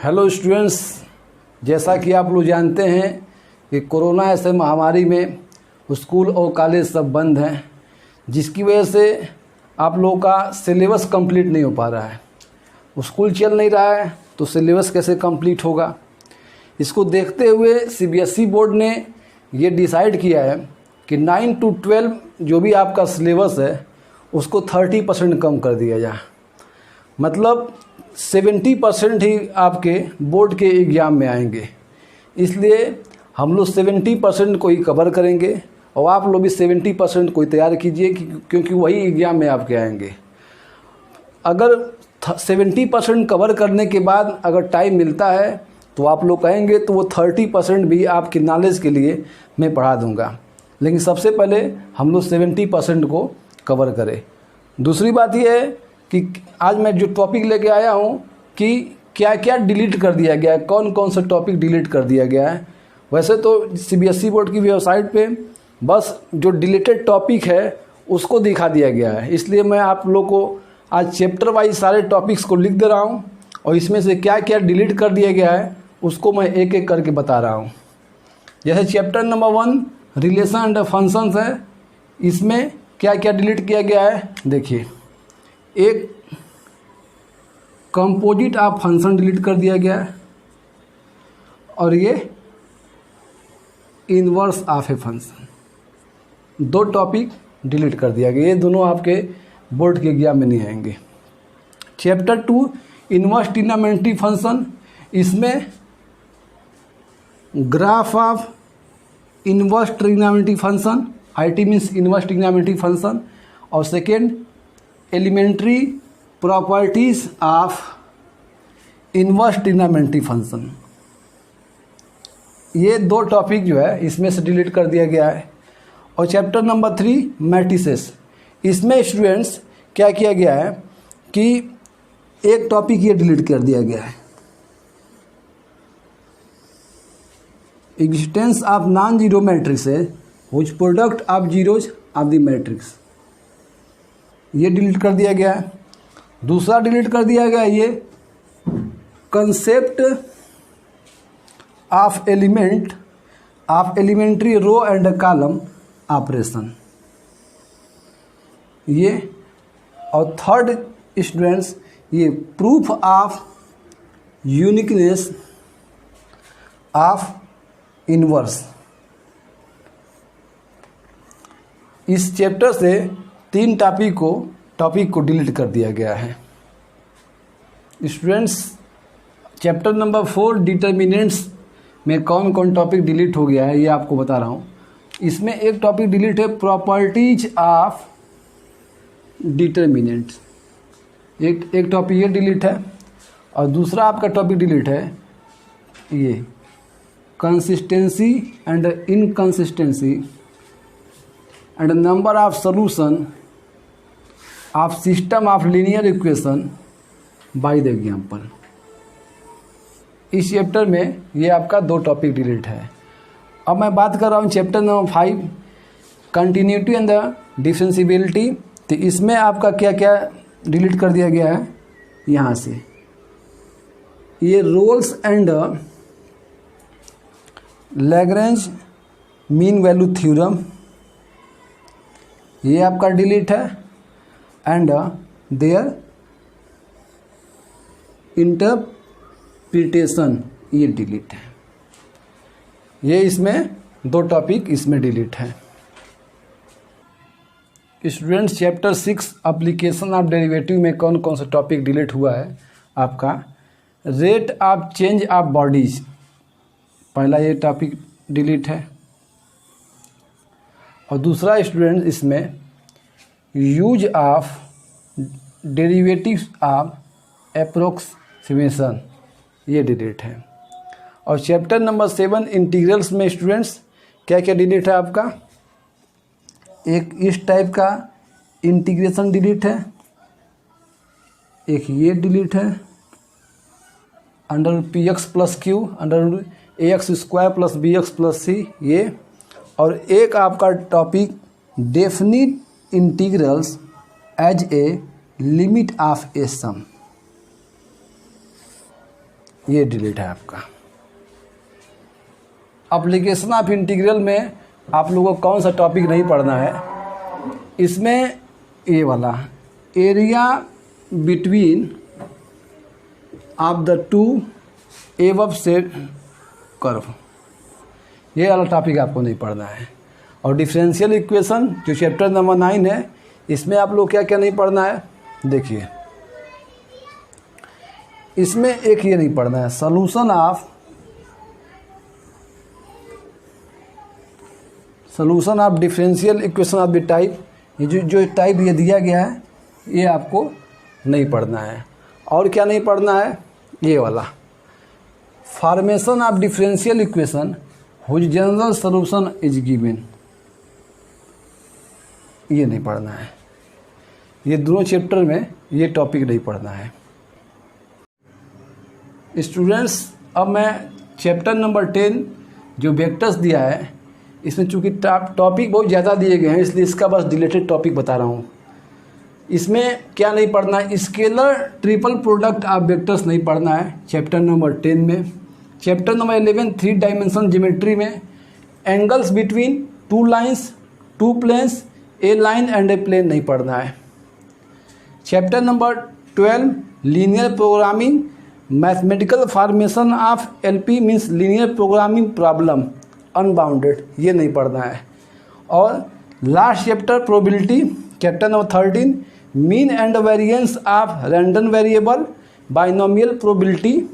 Hello students, जैसा कि आप लोग जानते हैं कि कोरोना ऐसे महामारी में स्कूल और कॉलेज सब बंद हैं, जिसकी वजह से आप लोगों का सिलेबस कंप्लीट नहीं हो पा रहा है। स्कूल चल नहीं रहा है तो सिलेबस कैसे कंप्लीट होगा। इसको देखते हुए सीबीएसई बोर्ड ने ये डिसाइड किया है कि 9 to 12 जो भी आपका सिलेबस है उसको 30% कम कर दिया जाए। मतलब 70% ही आपके बोर्ड के एग्ज़ाम में आएंगे। इसलिए हम लोग 70% को ही कवर करेंगे और आप लोग भी 70% को ही तैयार कीजिए क्योंकि वही एग्ज़ाम में आपके आएंगे। अगर 70% कवर करने के बाद अगर टाइम मिलता है तो आप लोग कहेंगे तो वो 30% भी आपकी नॉलेज के लिए मैं पढ़ा दूंगा, लेकिन सबसे पहले हम लोग 70% को कवर करें। दूसरी बात ये है कि आज मैं जो टॉपिक लेके आया हूँ कि क्या क्या डिलीट कर दिया गया है, कौन कौन सा टॉपिक डिलीट कर दिया गया है। वैसे तो सीबीएसई बोर्ड की वेबसाइट पे बस जो डिलीटेड टॉपिक है उसको दिखा दिया गया है, इसलिए मैं आप लोग को आज चैप्टर वाइज सारे टॉपिक्स को लिख दे रहा हूँ और इसमें से क्या क्या डिलीट कर दिया गया है उसको मैं एक एक करके बता रहा हूँ। जैसे chapter number 1 relation and functions है, इसमें क्या क्या डिलीट किया गया है देखिए। एक कंपोजिट ऑफ फंक्शन डिलीट कर दिया गया है और ये इनवर्स ऑफ ए फंक्शन, दो टॉपिक डिलीट कर दिया गया। ये दोनों आपके बोर्ड के एग्जाम में नहीं आएंगे। चैप्टर 2 इनवर्स ट्रिग्नोमेट्री फंक्शन, इसमें graph of inverse trigonometry function, IT means inverse trigonometry function, और second elementary properties of inverse trigonometry function. ये दो टॉपिक जो है इसमें से डिलीट कर दिया गया है। और चैप्टर नंबर 3 मैट्रिसेस, इसमें स्टूडेंट्स क्या किया गया है कि एक टॉपिक ये डिलीट कर दिया गया है, existence of non zero matrixes which product of zeros of the matrix, ये डिलीट कर दिया गया है। दूसरा डिलीट कर दिया गया ये concept of element of elementary row and column operation, ये। और थर्ड स्टूडेंट्स ये proof of uniqueness of inverse. इस चैप्टर से 3 टॉपिक को डिलीट कर दिया गया है। स्टूडेंट्स चैप्टर नंबर 4 डिटर्मिनेंट्स में कौन कौन टॉपिक डिलीट हो गया है ये आपको बता रहा हूँ। इसमें एक टॉपिक डिलीट है प्रॉपर्टीज ऑफ डिटर्मिनेंट्स, एक टॉपिक ये डिलीट है। और दूसरा आपका टॉपिक डिलीट है ये consistency and inconsistency and number of solution of system of linear equation by the example. इस चैप्टर में ये आपका 2 टॉपिक डिलीट है। अब मैं बात कर रहा हूँ chapter number 5 continuity and the differentiability. तो इसमें आपका क्या क्या डिलीट कर दिया गया है, यहाँ से ये Rolle's and Lagrange mean value theorem, ये आपका डिलीट है। एंड देयर इंटरप्रिटेशन, ये डिलीट है। ये इसमें 2 टॉपिक इसमें डिलीट है। Students chapter 6 application of derivative में कौन कौन सा टॉपिक डिलीट हुआ है आपका, rate of change of bodies, पहला ये टॉपिक डिलीट है। और दूसरा स्टूडेंट इसमें use of derivatives of approximation, ये डिलीट है। और चैप्टर नंबर 7 इंटीग्रल्स में स्टूडेंट्स क्या क्या डिलीट है आपका, एक इस टाइप का इंटीग्रेशन डिलीट है, एक ये डिलीट है under px plus Q under ax square plus bx plus C, ये। और एक आपका topic definite integrals as a limit of a sum, ये डिलीट है आपका। एप्लीकेशन ऑफ इंटीग्रल में आप लोगों को कौन सा टॉपिक नहीं पढ़ना है, इसमें ये वाला area between of the two above said curve, ये वाला टॉपिक आपको नहीं पढ़ना है। और डिफरेंशियल इक्वेशन जो चैप्टर नंबर 9 है, इसमें आप लोग क्या क्या नहीं पढ़ना है, देखिए इसमें एक ये नहीं पढ़ना है, solution of differential equation of the type, ये जो टाइप ये दिया गया है ये आपको नहीं पढ़ना है। और क्या नहीं पढ़ना है, ये वाला formation of differential equation which general solution is given, ये नहीं पढ़ना है। ये दोनों चैप्टर में ये टॉपिक नहीं पढ़ना है। स्टूडेंट्स, अब मैं चैप्टर नंबर 10 जो वेक्टर्स दिया है, इसमें चूंकि टॉपिक बहुत ज़्यादा दिए गए हैं इसलिए इसका बस डिलेटेड टॉपिक बता रहा हूँ। इसमें क्या नहीं पढ़ना है, scalar triple product of vectors नहीं पढ़ना है चैप्टर नंबर 10 में। चैप्टर नंबर 11 3 डायमेंशन ज्योमेट्री में angles between two lines, two planes, a line and a plane नहीं पढ़ना है। Chapter number 12 linear programming mathematical formation of LP means linear programming problem unbounded, ये नहीं पढ़ना है। और last chapter probability chapter number 13 mean and variance of random variable binomial probability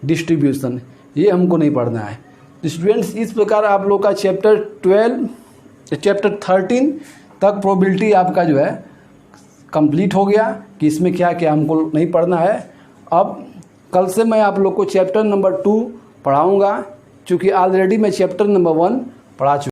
distribution, ये हमको नहीं पढ़ना है। स्टूडेंट्स, इस प्रकार आप लोग का चैप्टर 13 तक प्रोबेबिलिटी आपका जो है कंप्लीट हो गया कि इसमें क्या क्या हमको नहीं पढ़ना है। अब कल से मैं आप लोग को चैप्टर नंबर 2 पढ़ाऊँगा, चूँकि ऑलरेडी मैं चैप्टर नंबर 1 पढ़ा चुका।